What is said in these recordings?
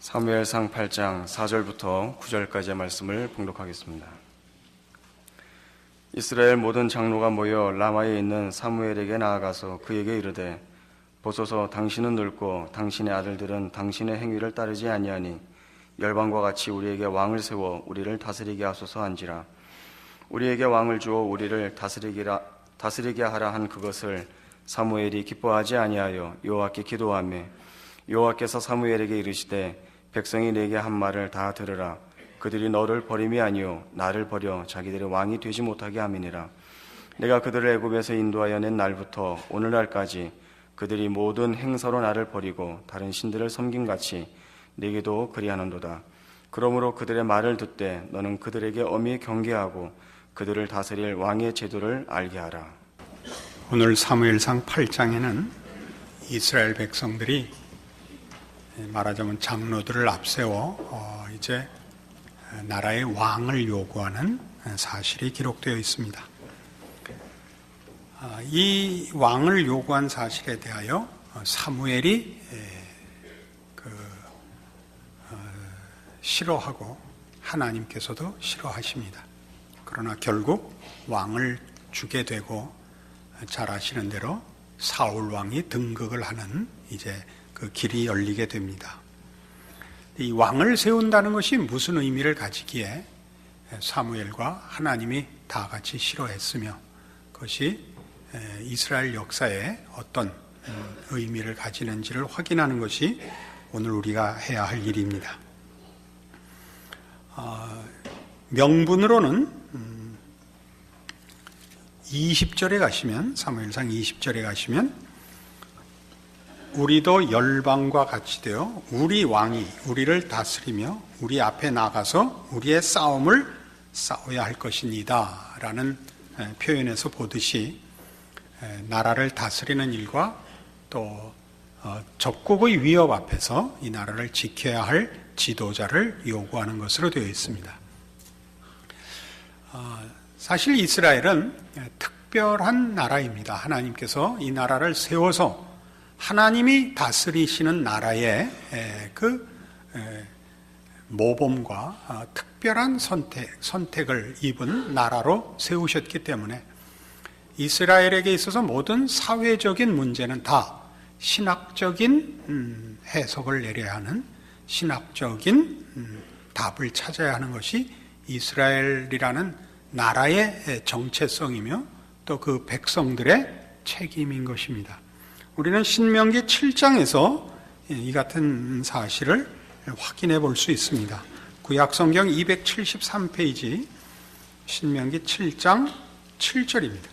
사무엘상 8장 4절부터 9절까지의 말씀을 봉독하겠습니다. 이스라엘 모든 장로가 모여 라마에 있는 사무엘에게 나아가서 그에게 이르되, 보소서, 당신은 늙고 당신의 아들들은 당신의 행위를 따르지 아니하니 열방과 같이 우리에게 왕을 세워 우리를 다스리게 하소서 한지라. 우리에게 왕을 주어 우리를 다스리게 하라 한 그것을 사무엘이 기뻐하지 아니하여 여호와께 기도하며, 여호와께서 사무엘에게 이르시되, 백성이 내게 한 말을 다 들으라. 그들이 너를 버림이 아니요 나를 버려 자기들의 왕이 되지 못하게 함이니라. 내가 그들을 애굽에서 인도하여 낸 날부터 오늘날까지 그들이 모든 행사로 나를 버리고 다른 신들을 섬김같이 내게도 그리하는도다. 그러므로 그들의 말을 듣되 너는 그들에게 엄히 경계하고 그들을 다스릴 왕의 제도를 알게 하라. 오늘 사무엘상 8장에는 이스라엘 백성들이 말하자면 장로들을 앞세워 이제 나라의 왕을 요구하는 사실이 기록되어 있습니다. 이 왕을 요구한 사실에 대하여 사무엘이 싫어하고 하나님께서도 싫어하십니다. 그러나 결국 왕을 주게 되고 잘 아시는 대로 사울 왕이 등극을 하는 이제 그 길이 열리게 됩니다. 이 왕을 세운다는 것이 무슨 의미를 가지기에 사무엘과 하나님이 다 같이 싫어했으며 그것이 이스라엘 역사에 어떤 의미를 가지는지를 확인하는 것이 오늘 우리가 해야 할 일입니다. 명분으로는 20절에 가시면, 사무엘상 20절에 가시면 우리도 열방과 같이 되어 우리 왕이 우리를 다스리며 우리 앞에 나가서 우리의 싸움을 싸워야 할 것입니다 라는 표현에서 보듯이 나라를 다스리는 일과 또 적국의 위협 앞에서 이 나라를 지켜야 할 지도자를 요구하는 것으로 되어 있습니다. 사실 이스라엘은 특별한 나라입니다. 하나님께서 이 나라를 세워서 하나님이 다스리시는 나라의 그 모범과 특별한 선택을 입은 나라로 세우셨기 때문에 이스라엘에게 있어서 모든 사회적인 문제는 다 신학적인 해석을 내려야 하는, 신학적인 답을 찾아야 하는 것이 이스라엘이라는 나라의 정체성이며 또 그 백성들의 책임인 것입니다. 우리는 신명기 7장에서 이 같은 사실을 확인해 볼 수 있습니다. 구약성경 273페이지 신명기 7장 7절입니다.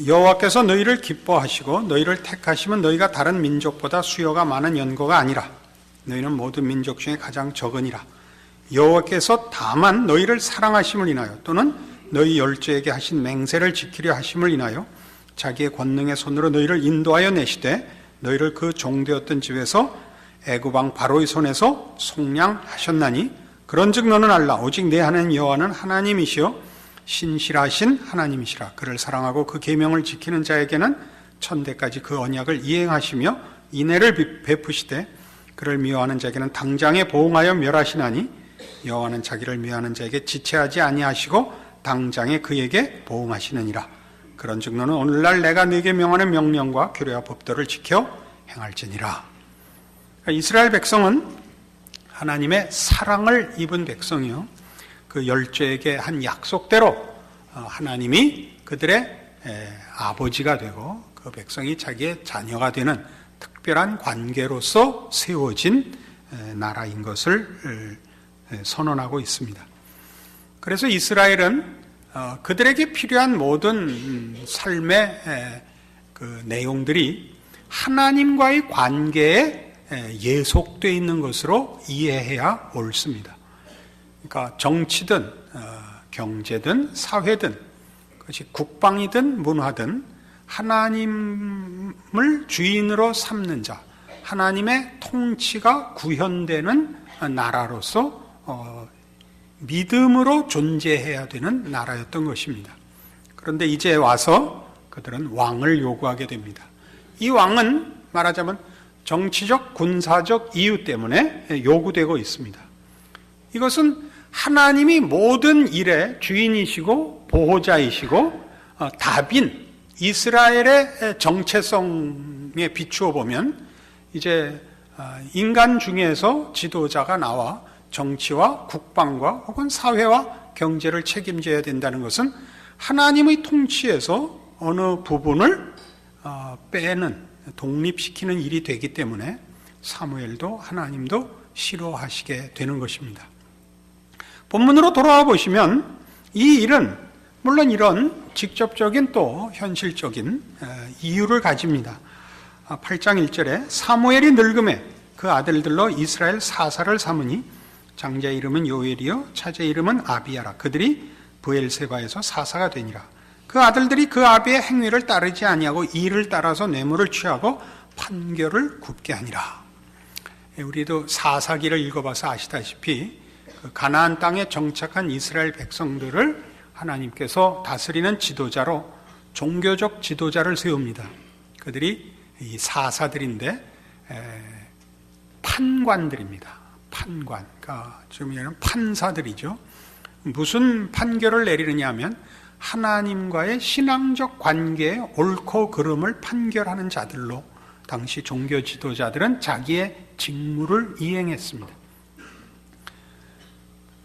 여호와께서 너희를 기뻐하시고 너희를 택하시면 너희가 다른 민족보다 수요가 많은 연고가 아니라 너희는 모든 민족 중에 가장 적으니라. 여호와께서 다만 너희를 사랑하심을 인하여 또는 너희 열조에게 하신 맹세를 지키려 하심을 인하여 자기의 권능의 손으로 너희를 인도하여 내시되 너희를 그 종되었던 집에서 애굽 왕 바로의 손에서 속량하셨나니 그런즉 너는 알라. 오직 내 하나님 여호와는 하나님이시요 신실하신 하나님이시라. 그를 사랑하고 그 계명을 지키는 자에게는 천대까지 그 언약을 이행하시며 인애를 베푸시되 그를 미워하는 자에게는 당장에 보응하여 멸하시나니 여호와는 자기를 미워하는 자에게 지체하지 아니하시고 당장에 그에게 보응하시느니라. 그런즉 너는 오늘날 내가 네게 명하는 명령과 규례와 법도를 지켜 행할지니라. 그러니까 이스라엘 백성은 하나님의 사랑을 입은 백성이요, 그 열조에게 한 약속대로 하나님이 그들의 아버지가 되고 그 백성이 자기의 자녀가 되는 특별한 관계로서 세워진 나라인 것을 선언하고 있습니다. 그래서 이스라엘은 그들에게 필요한 모든 삶의 그 내용들이 하나님과의 관계에 예속되어 있는 것으로 이해해야 옳습니다. 그러니까 정치든 경제든 사회든 그것이 국방이든 문화든 하나님을 주인으로 삼는 자, 하나님의 통치가 구현되는 나라로서 믿음으로 존재해야 되는 나라였던 것입니다. 그런데 이제 와서 그들은 왕을 요구하게 됩니다. 이 왕은 말하자면 정치적, 군사적 이유 때문에 요구되고 있습니다. 이것은 하나님이 모든 일의 주인이시고 보호자이시고 답인 이스라엘의 정체성에 비추어 보면 이제 인간 중에서 지도자가 나와 정치와 국방과 혹은 사회와 경제를 책임져야 된다는 것은 하나님의 통치에서 어느 부분을 빼는, 독립시키는 일이 되기 때문에 사무엘도 하나님도 싫어하시게 되는 것입니다. 본문으로 돌아와 보시면 이 일은 물론 이런 직접적인 또 현실적인 이유를 가집니다. 8장 1절에 사무엘이 늙음에 그 아들들로 이스라엘 사사를 삼으니 장자 이름은 요엘이요 차제 이름은 아비야라. 그들이 브엘세바에서 사사가 되니라. 그 아들들이 그 아비의 행위를 따르지 아니하고 이를 따라서 뇌물을 취하고 판결을 굽게 하니라. 우리도 사사기를 읽어봐서 아시다시피 그 가나안 땅에 정착한 이스라엘 백성들을 하나님께서 다스리는 지도자로 종교적 지도자를 세웁니다. 그들이 이 사사들인데 판관들입니다. 판관, 그러니까 지금 얘는 판사들이죠. 무슨 판결을 내리느냐 하면 하나님과의 신앙적 관계의 옳고 그름을 판결하는 자들로 당시 종교 지도자들은 자기의 직무를 이행했습니다.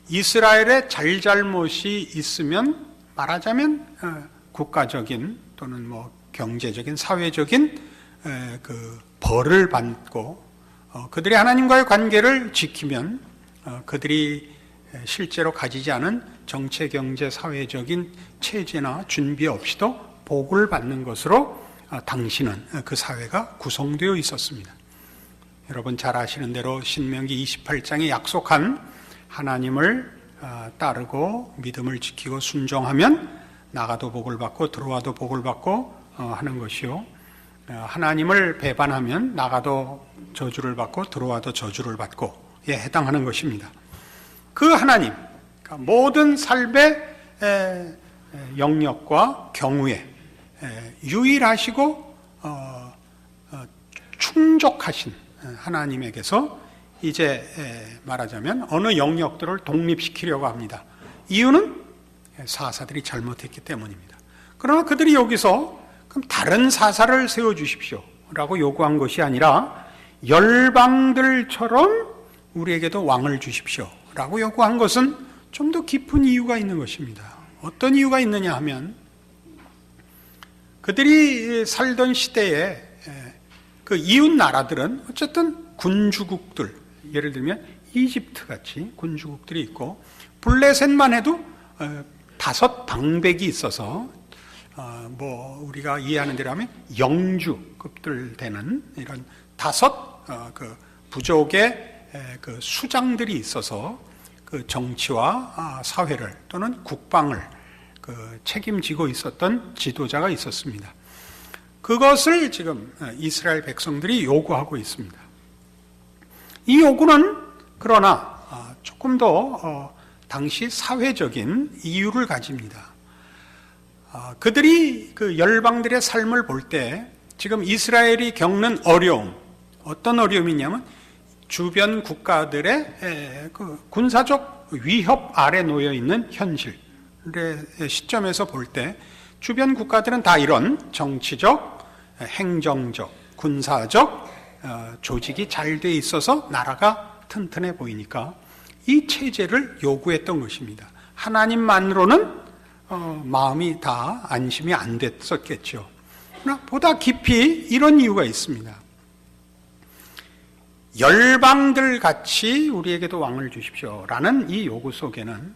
이스라엘의 잘잘못이 있으면 말하자면 국가적인 또는 뭐 경제적인 사회적인 그 벌을 받고 그들이 하나님과의 관계를 지키면 그들이 실제로 가지지 않은 정치, 경제, 사회적인 체제나 준비 없이도 복을 받는 것으로 당시는 그 사회가 구성되어 있었습니다. 여러분 잘 아시는 대로 신명기 28장에 약속한 하나님을 따르고 믿음을 지키고 순종하면 나가도 복을 받고 들어와도 복을 받고 하는 것이요, 하나님을 배반하면 나가도 저주를 받고 들어와도 저주를 받고에 해당하는 것입니다. 그 하나님, 그러니까 모든 삶의 영역과 경우에 유일하시고 충족하신 하나님에게서 이제 말하자면 어느 영역들을 독립시키려고 합니다. 이유는 사사들이 잘못했기 때문입니다. 그러나 그들이 여기서 그럼 다른 사사를 세워주십시오 라고 요구한 것이 아니라 열방들처럼 우리에게도 왕을 주십시오 라고 요구한 것은 좀 더 깊은 이유가 있는 것입니다. 어떤 이유가 있느냐 하면 그들이 살던 시대에 그 이웃 나라들은 어쨌든 군주국들, 예를 들면 이집트 같이 군주국들이 있고 블레셋만 해도 5 방백이 있어서 뭐 우리가 이해하는 대로 하면 영주급들 되는 이런 5 그 부족의 그 수장들이 있어서 그 정치와 사회를 또는 국방을 그 책임지고 있었던 지도자가 있었습니다. 그것을 지금 이스라엘 백성들이 요구하고 있습니다. 이 요구는 그러나 조금 더 당시 사회적인 이유를 가집니다. 그들이 그 열방들의 삶을 볼 때 지금 이스라엘이 겪는 어려움, 어떤 어려움이냐면 주변 국가들의 그 군사적 위협 아래 놓여 있는 현실의 시점에서 볼 때 주변 국가들은 다 이런 정치적, 행정적, 군사적 조직이 잘 돼 있어서 나라가 튼튼해 보이니까 이 체제를 요구했던 것입니다. 하나님만으로는 마음이 다 안심이 안 됐었겠죠. 그러나 보다 깊이 이런 이유가 있습니다. 열방들 같이 우리에게도 왕을 주십시오 라는 이 요구 속에는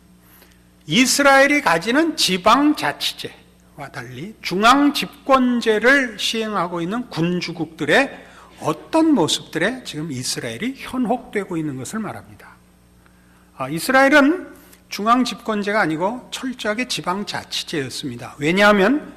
이스라엘이 가지는 지방자치제와 달리 중앙집권제를 시행하고 있는 군주국들의 어떤 모습들에 지금 이스라엘이 현혹되고 있는 것을 말합니다. 이스라엘은 중앙집권제가 아니고 철저하게 지방자치제였습니다. 왜냐하면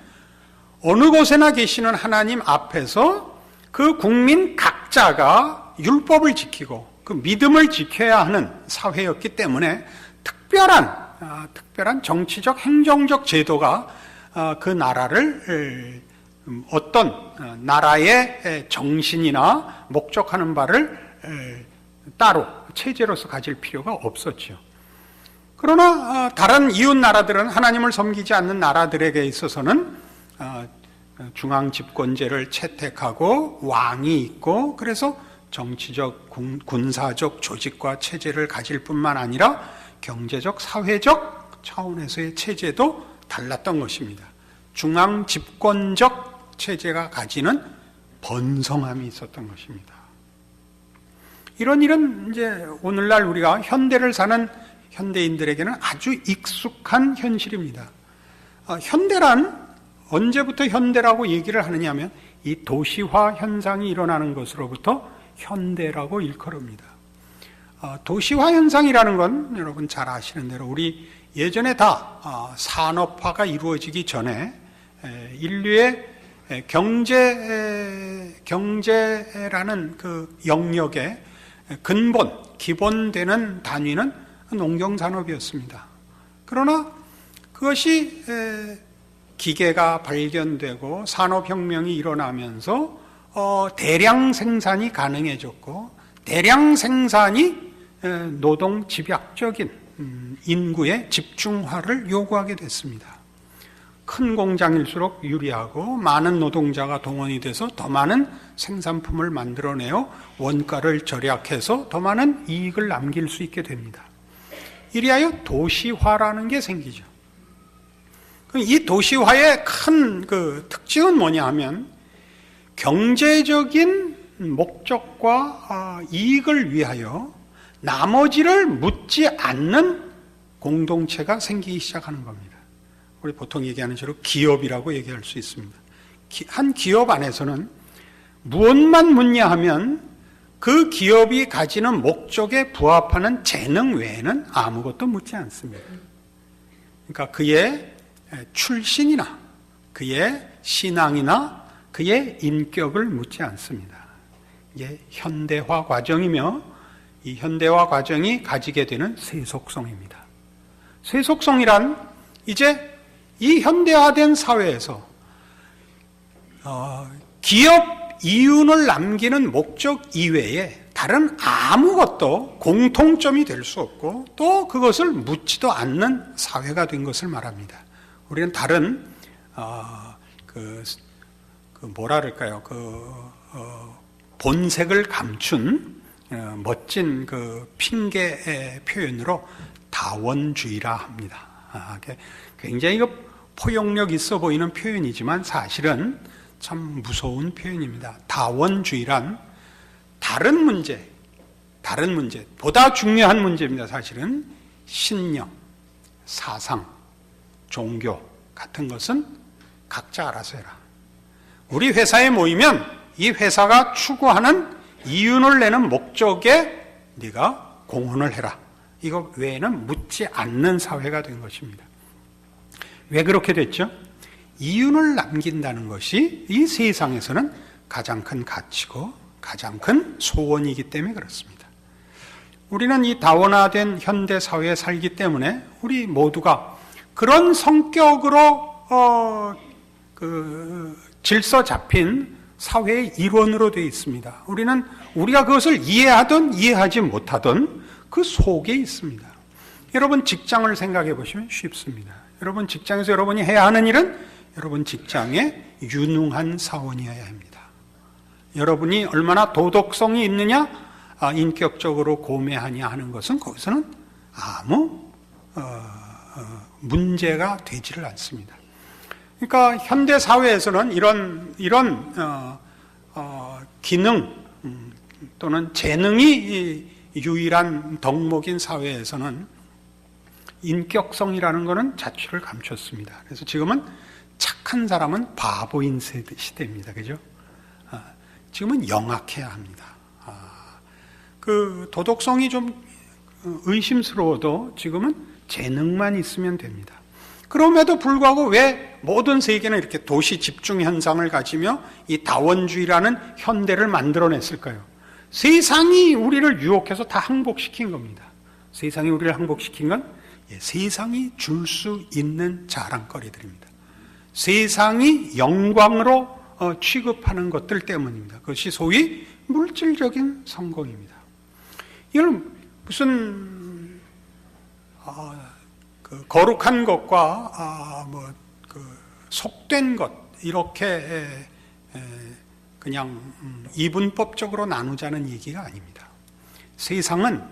어느 곳에나 계시는 하나님 앞에서 그 국민 각자가 율법을 지키고 그 믿음을 지켜야 하는 사회였기 때문에 특별한 정치적 행정적 제도가 그 나라를 어떤 나라의 정신이나 목적하는 바를 따로 체제로서 가질 필요가 없었죠. 그러나 다른 이웃 나라들은 하나님을 섬기지 않는 나라들에게 있어서는 중앙 집권제를 채택하고 왕이 있고, 그래서 정치적, 군사적 조직과 체제를 가질 뿐만 아니라 경제적, 사회적 차원에서의 체제도 달랐던 것입니다. 중앙 집권적 체제가 가지는 번성함이 있었던 것입니다. 이런 일은 이제 오늘날 우리가 현대를 사는 현대인들에게는 아주 익숙한 현실입니다. 현대란 언제부터 현대라고 얘기를 하느냐 하면 이 도시화 현상이 일어나는 것으로부터 현대라고 일컬습니다. 도시화 현상이라는 건 여러분 잘 아시는 대로 우리 예전에 다 산업화가 이루어지기 전에 인류의 경제라는 그 영역의 근본, 기본되는 단위는 농경산업이었습니다. 그러나 그것이 기계가 발견되고 산업혁명이 일어나면서 대량 생산이 가능해졌고, 대량 생산이 노동 집약적인 인구의 집중화를 요구하게 됐습니다. 큰 공장일수록 유리하고 많은 노동자가 동원이 돼서 더 많은 생산품을 만들어내어 원가를 절약해서 더 많은 이익을 남길 수 있게 됩니다. 이리하여 도시화라는 게 생기죠. 이 도시화의 큰 그 특징은 뭐냐 하면 경제적인 목적과 이익을 위하여 나머지를 묻지 않는 공동체가 생기기 시작하는 겁니다. 우리 보통 얘기하는 대로 기업이라고 얘기할 수 있습니다. 한 기업 안에서는 무엇만 묻냐 하면 그 기업이 가지는 목적에 부합하는 재능 외에는 아무것도 묻지 않습니다. 그러니까 그의 출신이나 그의 신앙이나 그의 인격을 묻지 않습니다. 이게 현대화 과정이며 이 현대화 과정이 가지게 되는 세속성입니다. 세속성이란 이제 이 현대화된 사회에서 기업 이윤을 남기는 목적 이외에 다른 아무것도 공통점이 될 수 없고 또 그것을 묻지도 않는 사회가 된 것을 말합니다. 우리는 다른 본색을 감춘 멋진 그 핑계의 표현으로 다원주의라 합니다. 굉장히 포용력 있어 보이는 표현이지만 사실은 참 무서운 표현입니다. 다원주의란 다른 문제, 보다 중요한 문제입니다. 사실은 신념, 사상, 종교 같은 것은 각자 알아서 해라. 우리 회사에 모이면 이 회사가 추구하는 이윤을 내는 목적에 네가 공헌을 해라. 이거 외에는 묻지 않는 사회가 된 것입니다. 왜 그렇게 됐죠? 이윤을 남긴다는 것이 이 세상에서는 가장 큰 가치고 가장 큰 소원이기 때문에 그렇습니다. 우리는 이 다원화된 현대 사회에 살기 때문에 우리 모두가 그런 성격으로 질서 잡힌 사회의 일원으로 되어 있습니다. 우리가 그것을 이해하든 이해하지 못하든 그 속에 있습니다. 여러분 직장을 생각해 보시면 쉽습니다. 여러분 직장에서 여러분이 해야 하는 일은 여러분 직장에 유능한 사원이어야 합니다. 여러분이 얼마나 도덕성이 있느냐, 인격적으로 고매하냐 하는 것은 거기서는 아무 문제가 되지를 않습니다. 그러니까 현대 사회에서는 이런 기능 또는 재능이 유일한 덕목인 사회에서는 인격성이라는 것은 자취를 감췄습니다. 그래서 지금은 착한 사람은 바보인 시대입니다. 그죠? 지금은 영악해야 합니다. 그 도덕성이 좀 의심스러워도 지금은 재능만 있으면 됩니다. 그럼에도 불구하고 왜 모든 세계는 이렇게 도시 집중 현상을 가지며 이 다원주의라는 현대를 만들어냈을까요? 세상이 우리를 유혹해서 다 항복시킨 겁니다. 세상이 우리를 항복시킨 건 세상이 줄 수 있는 자랑거리들입니다. 세상이 영광으로 취급하는 것들 때문입니다. 그것이 소위 물질적인 성공입니다. 이건 무슨 그 거룩한 것과 속된 것 이렇게 그냥 이분법적으로 나누자는 얘기가 아닙니다. 세상은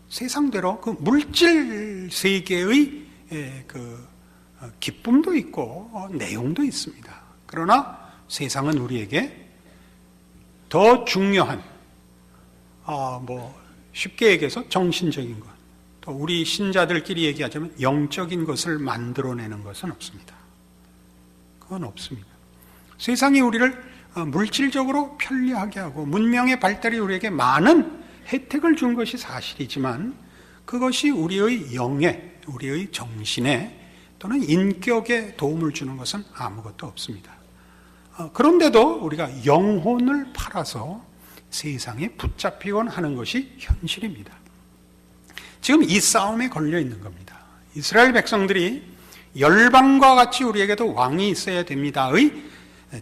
세상대로 그 물질 세계의 그 기쁨도 있고 내용도 있습니다. 그러나 세상은 우리에게 더 중요한 쉽게 얘기해서 정신적인 것, 또 우리 신자들끼리 얘기하자면 영적인 것을 만들어내는 것은 없습니다. 그건 없습니다. 세상이 우리를 물질적으로 편리하게 하고 문명의 발달이 우리에게 많은 혜택을 준 것이 사실이지만 그것이 우리의 영에, 우리의 정신에 또는 인격에 도움을 주는 것은 아무것도 없습니다. 그런데도 우리가 영혼을 팔아서 세상에 붙잡히곤 하는 것이 현실입니다. 지금 이 싸움에 걸려 있는 겁니다. 이스라엘 백성들이 열방과 같이 우리에게도 왕이 있어야 됩니다의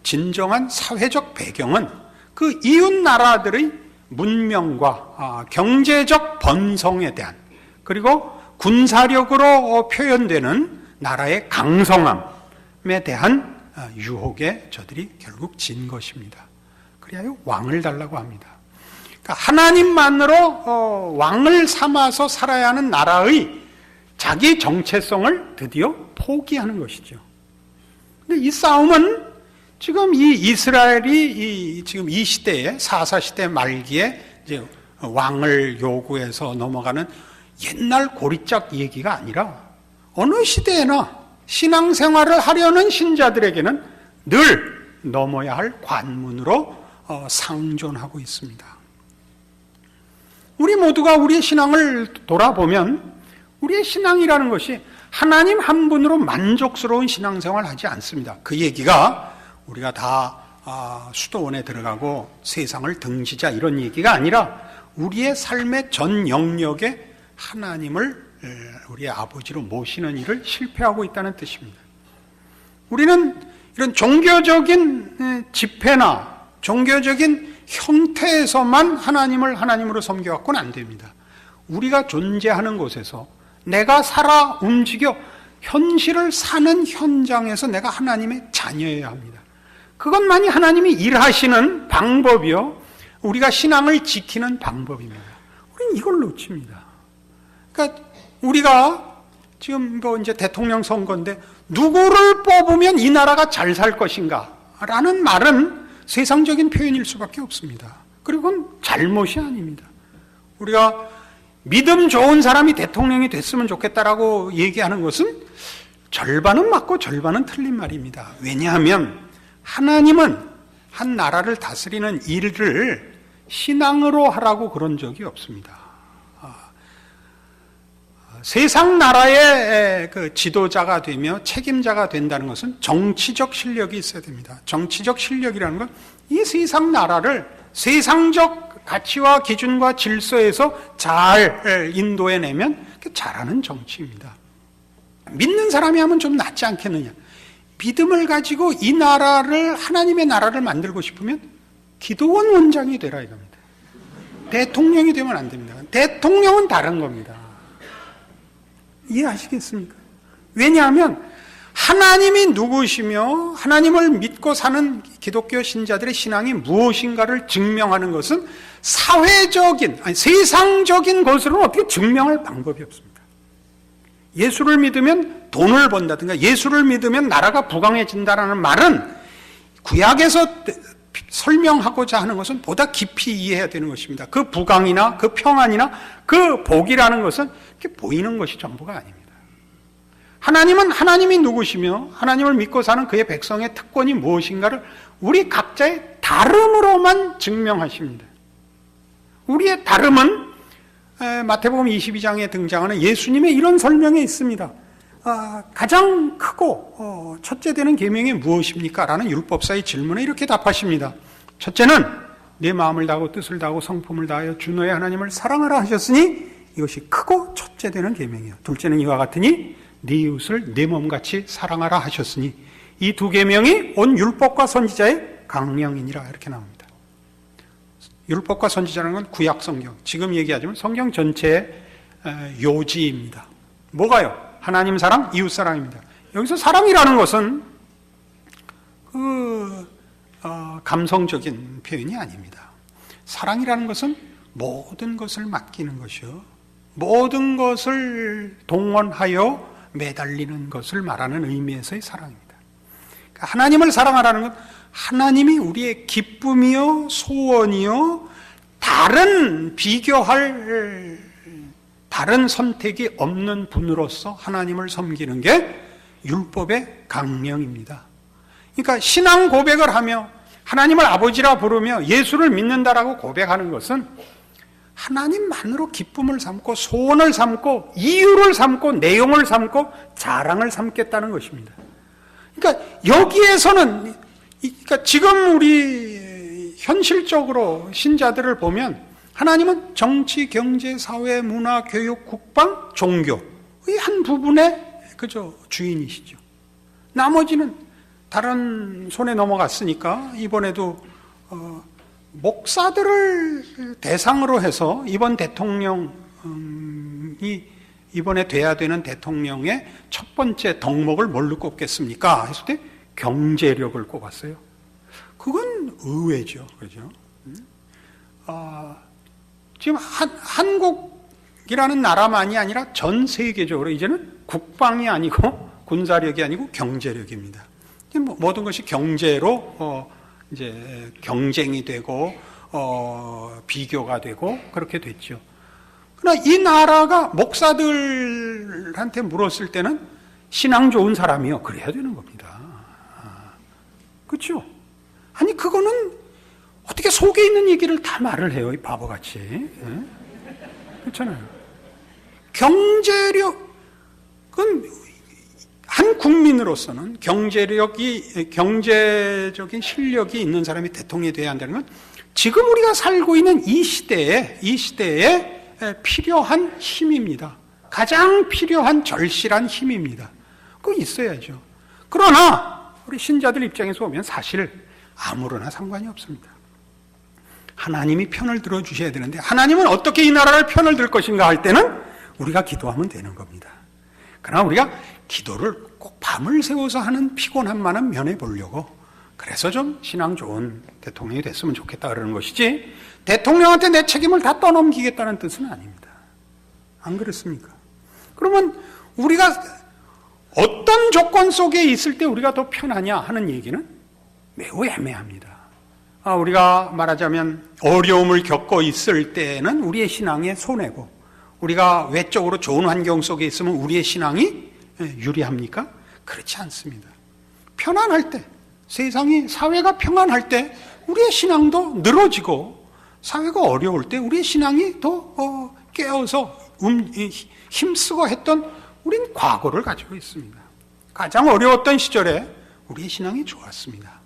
진정한 사회적 배경은 그 이웃 나라들의 문명과 경제적 번성에 대한, 그리고 군사력으로 표현되는 나라의 강성함에 대한 유혹에 저들이 결국 진 것입니다. 그리하여 왕을 달라고 합니다. 그러니까 하나님만으로 왕을 삼아서 살아야 하는 나라의 자기 정체성을 드디어 포기하는 것이죠. 근데 이 싸움은 지금 이 이스라엘이 지금 이 시대에 사사시대 말기에 이제 왕을 요구해서 넘어가는 옛날 고리짝 얘기가 아니라 어느 시대에나 신앙생활을 하려는 신자들에게는 늘 넘어야 할 관문으로 상존하고 있습니다. 우리 모두가 우리의 신앙을 돌아보면 우리의 신앙이라는 것이 하나님 한 분으로 만족스러운 신앙생활을 하지 않습니다. 그 얘기가 우리가 다 수도원에 들어가고 세상을 등지자 이런 얘기가 아니라 우리의 삶의 전 영역에 하나님을 우리의 아버지로 모시는 일을 실패하고 있다는 뜻입니다. 우리는 이런 종교적인 집회나 종교적인 형태에서만 하나님을 하나님으로 섬겨갖고는 안 됩니다. 우리가 존재하는 곳에서 내가 살아 움직여 현실을 사는 현장에서 내가 하나님의 자녀여야 합니다. 그것만이 하나님이 일하시는 방법이요, 우리가 신앙을 지키는 방법입니다. 우리는 이걸 놓칩니다. 그러니까 우리가 지금 이제 대통령 선거인데 누구를 뽑으면 이 나라가 잘 살 것인가 라는 말은 세상적인 표현일 수밖에 없습니다. 그리고 그건 잘못이 아닙니다. 우리가 믿음 좋은 사람이 대통령이 됐으면 좋겠다라고 얘기하는 것은 절반은 맞고 절반은 틀린 말입니다. 왜냐하면 하나님은 한 나라를 다스리는 일을 신앙으로 하라고 그런 적이 없습니다. 세상 나라의 그 지도자가 되며 책임자가 된다는 것은 정치적 실력이 있어야 됩니다. 정치적 실력이라는 건 이 세상 나라를 세상적 가치와 기준과 질서에서 잘 인도해내면 잘하는 정치입니다. 믿는 사람이 하면 좀 낫지 않겠느냐. 믿음을 가지고 이 나라를, 하나님의 나라를 만들고 싶으면 기도원 원장이 되라 이겁니다. 대통령이 되면 안 됩니다. 대통령은 다른 겁니다. 이해하시겠습니까? 왜냐하면 하나님이 누구시며 하나님을 믿고 사는 기독교 신자들의 신앙이 무엇인가를 증명하는 것은 사회적인, 아니 세상적인 것으로는 어떻게 증명할 방법이 없습니다. 예수를 믿으면 돈을 번다든가 예수를 믿으면 나라가 부강해진다는 말은 구약에서 설명하고자 하는 것은 보다 깊이 이해해야 되는 것입니다. 그 부강이나 그 평안이나 그 복이라는 것은 이렇게 보이는 것이 전부가 아닙니다. 하나님은 하나님이 누구시며 하나님을 믿고 사는 그의 백성의 특권이 무엇인가를 우리 각자의 다름으로만 증명하십니다. 우리의 다름은 마태복음 22장에 등장하는 예수님의 이런 설명에 있습니다. 가장 크고 첫째 되는 계명이 무엇입니까? 라는 율법사의 질문에 이렇게 답하십니다. 첫째는 내 마음을 다하고 뜻을 다하고 성품을 다하여 주 너의 하나님을 사랑하라 하셨으니 이것이 크고 첫째 되는 계명이요. 둘째는 이와 같으니 네 이웃을 내 몸같이 사랑하라 하셨으니 이 두 계명이 온 율법과 선지자의 강령이니라 이렇게 나옵니다. 율법과 선지자라는 건 구약 성경, 지금 얘기하자면 성경 전체의 요지입니다. 뭐가요? 하나님 사랑, 이웃 사랑입니다. 여기서 사랑이라는 것은 감성적인 표현이 아닙니다. 사랑이라는 것은 모든 것을 맡기는 것이요, 모든 것을 동원하여 매달리는 것을 말하는 의미에서의 사랑입니다. 그러니까 하나님을 사랑하라는 건 하나님이 우리의 기쁨이요, 소원이요, 비교할 다른 선택이 없는 분으로서 하나님을 섬기는 게 율법의 강령입니다. 그러니까 신앙 고백을 하며 하나님을 아버지라 부르며 예수를 믿는다라고 고백하는 것은 하나님만으로 기쁨을 삼고 소원을 삼고 이유를 삼고 내용을 삼고 자랑을 삼겠다는 것입니다. 그러니까 여기에서는, 그러니까 지금 우리 현실적으로 신자들을 보면 하나님은 정치, 경제, 사회, 문화, 교육, 국방, 종교의 한 부분의 그저 주인이시죠. 나머지는 다른 손에 넘어갔으니까 이번에도 목사들을 대상으로 해서 이번 대통령이 이번에 돼야 되는 대통령의 첫 번째 덕목을 뭘로 꼽겠습니까? 했을 때 경제력을 꼽았어요. 그건 의외죠. 그죠? 지금 한국이라는 나라만이 아니라 전 세계적으로 이제는 국방이 아니고 군사력이 아니고 경제력입니다. 모든 것이 경제로 이제 경쟁이 되고 비교가 되고 그렇게 됐죠. 그러나 이 나라가 목사들한테 물었을 때는 신앙 좋은 사람이요, 그래야 되는 겁니다. 그렇죠? 아니 그거는 어떻게 속에 있는 얘기를 다 말을 해요, 이 바보같이. 그렇잖아요. 경제력은 한 국민으로서는 경제적인 실력이 있는 사람이 대통령이 돼야 한다는 건 지금 우리가 살고 있는 이 시대에 필요한 힘입니다. 가장 필요한 절실한 힘입니다. 그거 있어야죠. 그러나 우리 신자들 입장에서 보면 사실 아무러나 상관이 없습니다. 하나님이 편을 들어주셔야 되는데 하나님은 어떻게 이 나라를 편을 들 것인가 할 때는 우리가 기도하면 되는 겁니다. 그러나 우리가 기도를 꼭 밤을 새워서 하는 피곤함만은 면해보려고, 그래서 좀 신앙 좋은 대통령이 됐으면 좋겠다 그러는 것이지 대통령한테 내 책임을 다 떠넘기겠다는 뜻은 아닙니다. 안 그렇습니까? 그러면 우리가 어떤 조건 속에 있을 때 우리가 더 편하냐 하는 얘기는 매우 애매합니다. 우리가 말하자면 어려움을 겪고 있을 때는 우리의 신앙에 손해고, 우리가 외적으로 좋은 환경 속에 있으면 우리의 신앙이 유리합니까? 그렇지 않습니다. 편안할 때, 세상이, 사회가 평안할 때 우리의 신앙도 늘어지고, 사회가 어려울 때 우리의 신앙이 더 깨어서 힘쓰고 했던 우린 과거를 가지고 있습니다. 가장 어려웠던 시절에 우리의 신앙이 좋았습니다.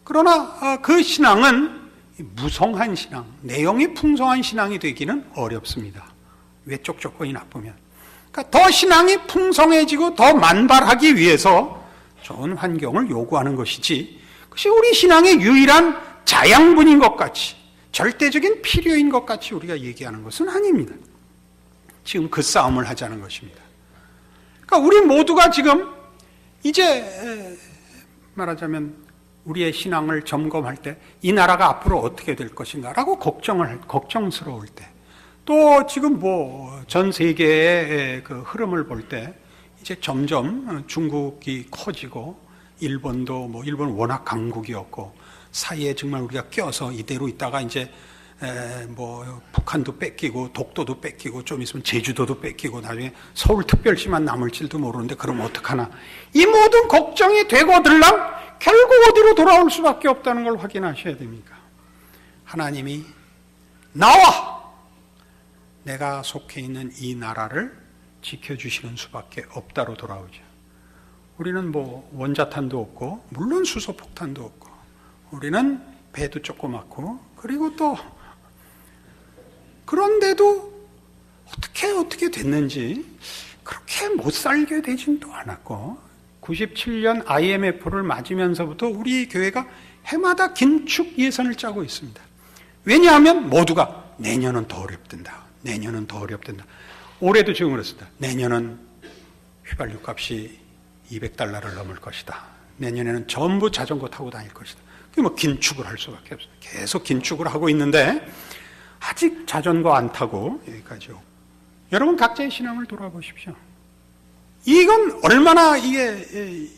그러나 그 신앙은 무성한 신앙, 내용이 풍성한 신앙이 되기는 어렵습니다. 외적 조건이 나쁘면. 그러니까 더 신앙이 풍성해지고 더 만발하기 위해서 좋은 환경을 요구하는 것이지, 그것이 우리 신앙의 유일한 자양분인 것 같이, 절대적인 필요인 것 같이 우리가 얘기하는 것은 아닙니다. 지금 그 싸움을 하자는 것입니다. 그러니까 우리 모두가 지금 이제 말하자면 우리의 신앙을 점검할 때 이 나라가 앞으로 어떻게 될 것인가라고 걱정스러울 때, 또 지금 전 세계의 그 흐름을 볼 때 이제 점점 중국이 커지고 일본도 일본 워낙 강국이었고 사이에 정말 우리가 껴서 이대로 있다가 이제 북한도 뺏기고 독도도 뺏기고 좀 있으면 제주도도 뺏기고 나중에 서울특별시만 남을지도 모르는데 그럼 어떡하나, 이 모든 걱정이 되고 들랑 결국 어디로 돌아올 수밖에 없다는 걸 확인하셔야 됩니까? 하나님이 나와 내가 속해 있는 이 나라를 지켜주시는 수밖에 없다로 돌아오죠. 우리는 원자탄도 없고 물론 수소폭탄도 없고 우리는 배도 조그맣고, 그리고 또 그런데도 어떻게 됐는지 그렇게 못 살게 되진 또 않았고, 97년 IMF를 맞으면서부터 우리 교회가 해마다 긴축 예산을 짜고 있습니다. 왜냐하면 모두가 내년은 더 어렵된다. 내년은 더 어렵된다. 올해도 지금 그렇습니다. 내년은 휘발유 값이 200달러를 넘을 것이다. 내년에는 전부 자전거 타고 다닐 것이다. 그게 뭐 긴축을 할 수밖에 없어요. 계속 긴축을 하고 있는데 아직 자전거 안 타고 여기까지 오고. 여러분 각자의 신앙을 돌아보십시오. 이건 얼마나 이게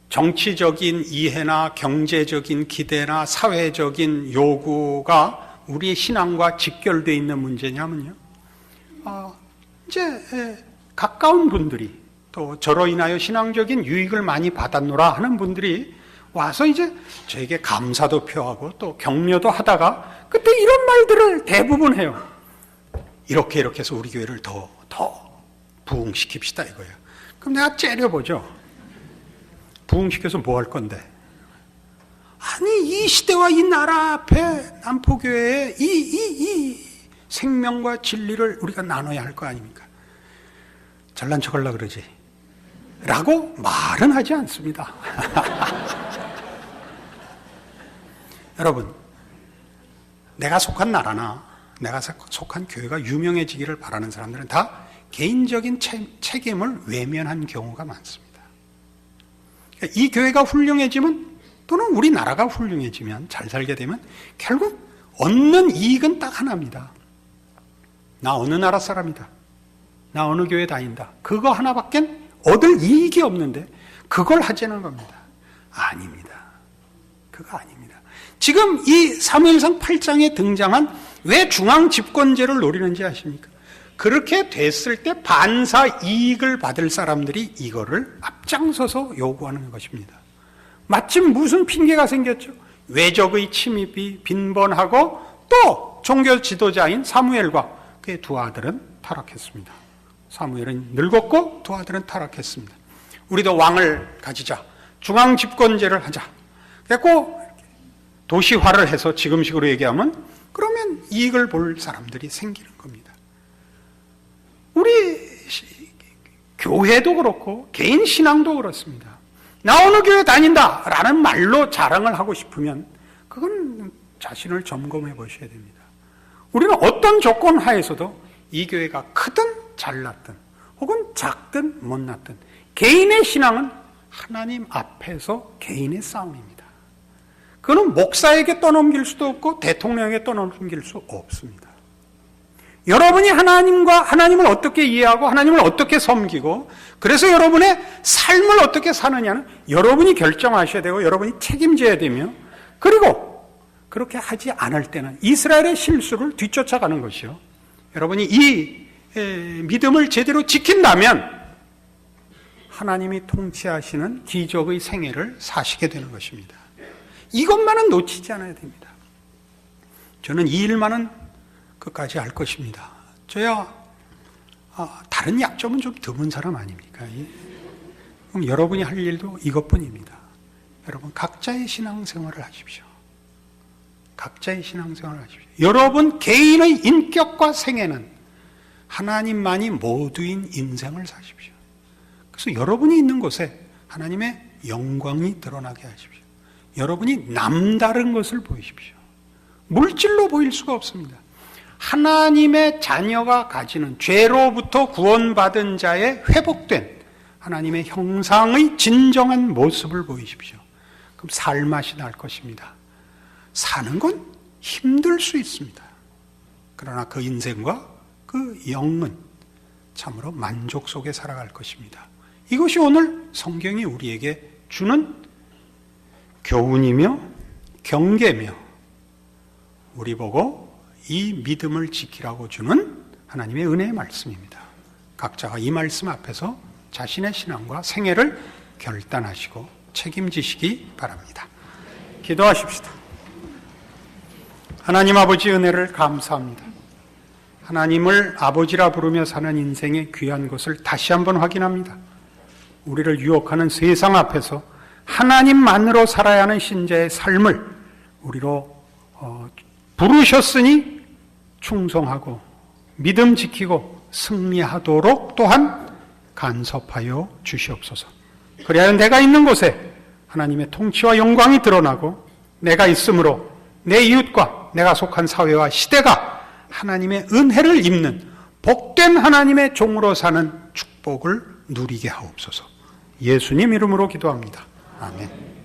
정치적인 이해나 경제적인 기대나 사회적인 요구가 우리의 신앙과 직결되어 있는 문제냐면요. 이제 가까운 분들이 또 저로 인하여 신앙적인 유익을 많이 받았노라 하는 분들이 와서 이제 저에게 감사도 표하고 또 격려도 하다가 그때 이런 말들을 대부분 해요. 이렇게 해서 우리 교회를 더 부흥시킵시다 이거예요. 그럼 내가 째려보죠. 부흥시켜서 뭐 할 건데? 아니 이 시대와 이 나라 앞에 남포교회에 이 생명과 진리를 우리가 나눠야 할 거 아닙니까? 잘난 척하려고 그러지 라고 말은 하지 않습니다. 여러분, 내가 속한 나라나 내가 속한 교회가 유명해지기를 바라는 사람들은 다 개인적인 책임을 외면한 경우가 많습니다. 그러니까 이 교회가 훌륭해지면 또는 우리나라가 훌륭해지면 잘 살게 되면 결국 얻는 이익은 딱 하나입니다. 나 어느 나라 사람이다. 나 어느 교회 다닌다. 그거 하나밖엔 얻을 이익이 없는데 그걸 하자는 겁니다. 아닙니다. 그거 아닙니다. 지금 이 사무엘상 8장에 등장한 왜 중앙 집권제를 노리는지 아십니까? 그렇게 됐을 때 반사 이익을 받을 사람들이 이거를 앞장서서 요구하는 것입니다. 마침 무슨 핑계가 생겼죠? 외적의 침입이 빈번하고 또 종교 지도자인 사무엘과 그의 두 아들은 타락했습니다. 사무엘은 늙었고 두 아들은 타락했습니다. 우리도 왕을 가지자. 중앙 집권제를 하자. 그래서 도시화를 해서 지금식으로 얘기하면 그러면 이익을 볼 사람들이 생기는 겁니다. 우리 교회도 그렇고 개인 신앙도 그렇습니다. 나 어느 교회 다닌다 라는 말로 자랑을 하고 싶으면 그건 자신을 점검해 보셔야 됩니다. 우리는 어떤 조건 하에서도 이 교회가 크든 잘났든 혹은 작든 못났든 개인의 신앙은 하나님 앞에서 개인의 싸움입니다. 그거는 목사에게 떠넘길 수도 없고 대통령에게 떠넘길 수 없습니다. 여러분이 하나님을 어떻게 이해하고 하나님을 어떻게 섬기고 그래서 여러분의 삶을 어떻게 사느냐는 여러분이 결정하셔야 되고 여러분이 책임져야 되며 그리고 그렇게 하지 않을 때는 이스라엘의 실수를 뒤쫓아가는 것이요. 여러분이 이 믿음을 제대로 지킨다면 하나님이 통치하시는 기적의 생애를 사시게 되는 것입니다. 이것만은 놓치지 않아야 됩니다. 저는 이 일만은 끝까지 할 것입니다. 저야 다른 약점은 좀 드문 사람 아닙니까? 그럼 여러분이 할 일도 이것뿐입니다. 여러분 각자의 신앙생활을 하십시오. 각자의 신앙생활을 하십시오. 여러분 개인의 인격과 생애는 하나님만이 모두인 인생을 사십시오. 그래서 여러분이 있는 곳에 하나님의 영광이 드러나게 하십시오. 여러분이 남다른 것을 보이십시오. 물질로 보일 수가 없습니다. 하나님의 자녀가 가지는 죄로부터 구원받은 자의 회복된 하나님의 형상의 진정한 모습을 보이십시오. 그럼 살맛이 날 것입니다. 사는 건 힘들 수 있습니다. 그러나 그 인생과 그 영은 참으로 만족 속에 살아갈 것입니다. 이것이 오늘 성경이 우리에게 주는 교훈이며 경계며 우리 보고 이 믿음을 지키라고 주는 하나님의 은혜의 말씀입니다. 각자가 이 말씀 앞에서 자신의 신앙과 생애를 결단하시고 책임지시기 바랍니다. 기도하십시다. 하나님 아버지 은혜를 감사합니다. 하나님을 아버지라 부르며 사는 인생의 귀한 것을 다시 한번 확인합니다. 우리를 유혹하는 세상 앞에서 하나님만으로 살아야 하는 신자의 삶을 우리로 부르셨으니 충성하고 믿음 지키고 승리하도록 또한 간섭하여 주시옵소서. 그리하여 내가 있는 곳에 하나님의 통치와 영광이 드러나고 내가 있으므로 내 이웃과 내가 속한 사회와 시대가 하나님의 은혜를 입는 복된 하나님의 종으로 사는 축복을 누리게 하옵소서. 예수님 이름으로 기도합니다. 아멘.